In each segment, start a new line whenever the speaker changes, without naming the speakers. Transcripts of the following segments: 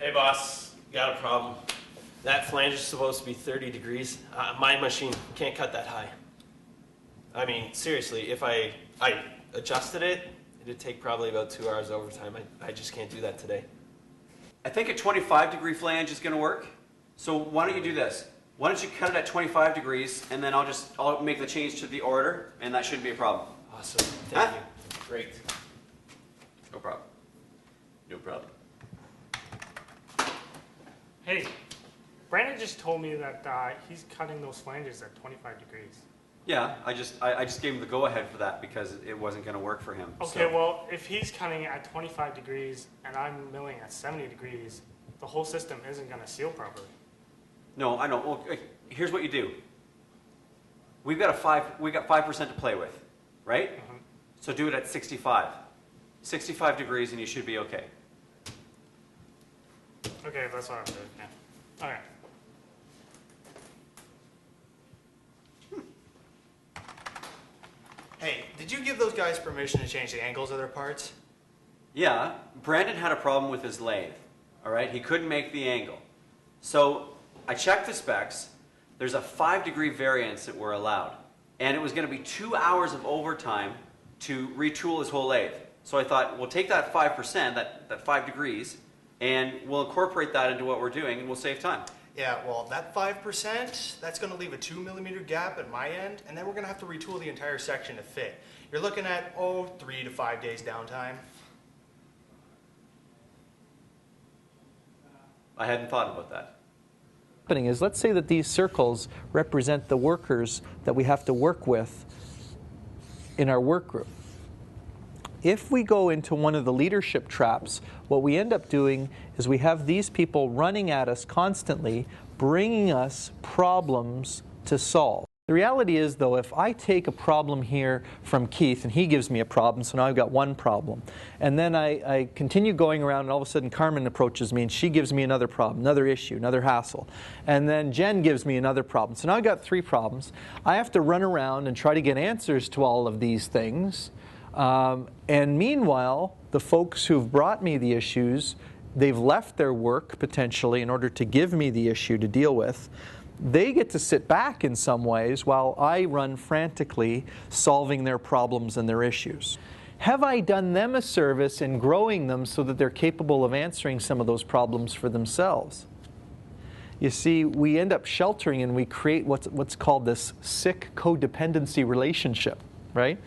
Hey boss, got a problem. That flange is supposed to be 30 degrees. My machine can't cut that high. I mean, seriously, if I adjusted it, it'd take probably about 2 hours overtime. I just can't do that today.
I think a 25-degree flange is going to work. So why don't you do this? Why don't you cut it at 25 degrees, and then I'll make the change to the order, and that shouldn't be a problem.
Awesome. Thank you. Great.
No problem. No problem.
Hey, Brandon just told me that he's cutting those flanges at 25 degrees.
Yeah, I just gave him the go-ahead for that because it wasn't going to work for him.
Okay,
so.
well, if he's cutting it at 25 degrees and I'm milling at 70 degrees, the whole system isn't going to seal properly.
No, I know. Well, here's what you do. We got 5% to play with, right? Mm-hmm. So do it at 65. 65 degrees and you should be okay.
Okay, that's what I'm doing. Yeah. Okay.
Hey, did you give those guys permission to change the angles of their parts?
Yeah, Brandon had a problem with his lathe, all right? He couldn't make the angle. So I checked the specs. There's a 5-degree variance that we're allowed. And it was going to be 2 hours of overtime to retool his whole lathe. So I thought, we'll take that 5%, that 5 degrees, and we'll incorporate that into what we're doing, and we'll save time.
Yeah, well, that 5%, that's going to leave a 2-millimeter gap at my end, and then we're going to have to retool the entire section to fit. You're looking at, 3 to 5 days downtime.
I hadn't thought about that.
Happening is, let's say that these circles represent the workers that we have to work with in our work group. If we go into one of the leadership traps, what we end up doing is we have these people running at us constantly, bringing us problems to solve. The reality is, though, if I take a problem here from Keith and he gives me a problem, so now I've got one problem, and then I continue going around and all of a sudden Carmen approaches me and she gives me another problem, another issue, another hassle, and then Jen gives me another problem. So now I've got 3 problems. I have to run around and try to get answers to all of these things. And meanwhile, the folks who've brought me the issues, they've left their work potentially in order to give me the issue to deal with. They get to sit back in some ways while I run frantically solving their problems and their issues. Have I done them a service in growing them so that they're capable of answering some of those problems for themselves? You see, we end up sheltering and we create what's called this sick codependency relationship, right?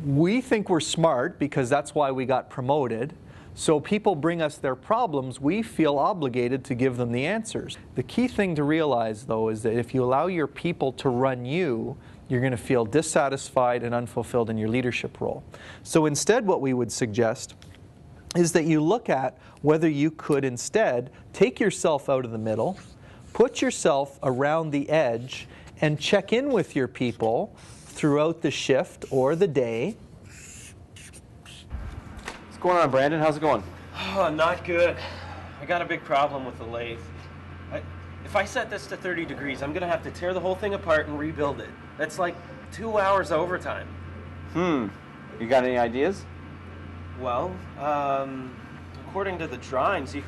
We think we're smart because that's why we got promoted. So people bring us their problems, we feel obligated to give them the answers. The key thing to realize, though, is that if you allow your people to run you, you're going to feel dissatisfied and unfulfilled in your leadership role. So instead, what we would suggest is that you look at whether you could instead take yourself out of the middle, put yourself around the edge, and check in with your people throughout the shift or the day.
What's going on, Brandon? How's it going?
Oh, not good. I got a big problem with the lathe. If I set this to 30 degrees, I'm going to have to tear the whole thing apart and rebuild it. That's like 2 hours overtime.
You got any ideas?
Well, according to the drawings, you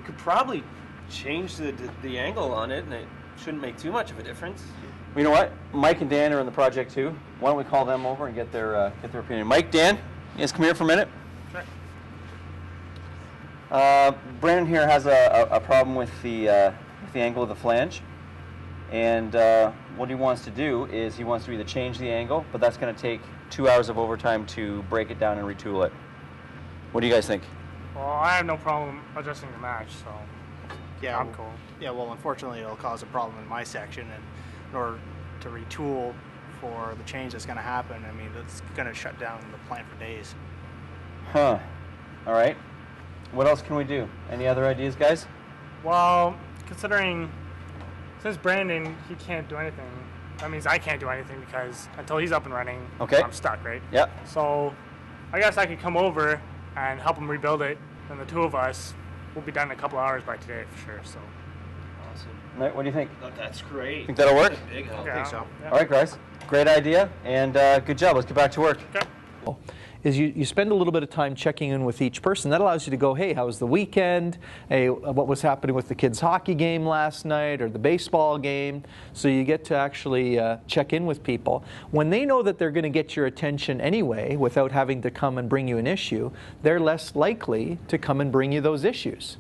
could probably change the angle on it, and it shouldn't make too much of a difference.
Well, you know what? Mike and Dan are in the project too. Why don't we call them over and get their opinion? Mike, Dan, you guys come here for a minute.
Sure.
Brandon here has a problem with the angle of the flange, and what he wants to do is he wants to either change the angle, but that's going to take 2 hours of overtime to break it down and retool it. What do you guys think?
Well, I have no problem adjusting the match, so
Yeah,
I'm cool.
Yeah, well, unfortunately, it'll cause a problem in my section, and in order to retool for the change that's going to happen, I mean, that's going to shut down the plant for days.
Huh. All right. What else can we do? Any other ideas, guys?
Well, considering since Brandon, he can't do anything, that means I can't do anything because until he's up and running,
okay,
I'm stuck, right?
Yeah.
So I guess I could come over and help him rebuild it, and the two of us will be done in a couple hours by today for sure. So.
Awesome.
Right, what do you think?
That's great.
Think that'll work?
Big help.
I think so.
Yeah.
All right, guys. Great idea, and good job. Let's get back to work.
Okay.
is you spend a little bit of time checking in with each person. That allows you to go, hey, how was the weekend? Hey, what was happening with the kids' hockey game last night or the baseball game? So you get to actually check in with people. When they know that they're going to get your attention anyway without having to come and bring you an issue, they're less likely to come and bring you those issues.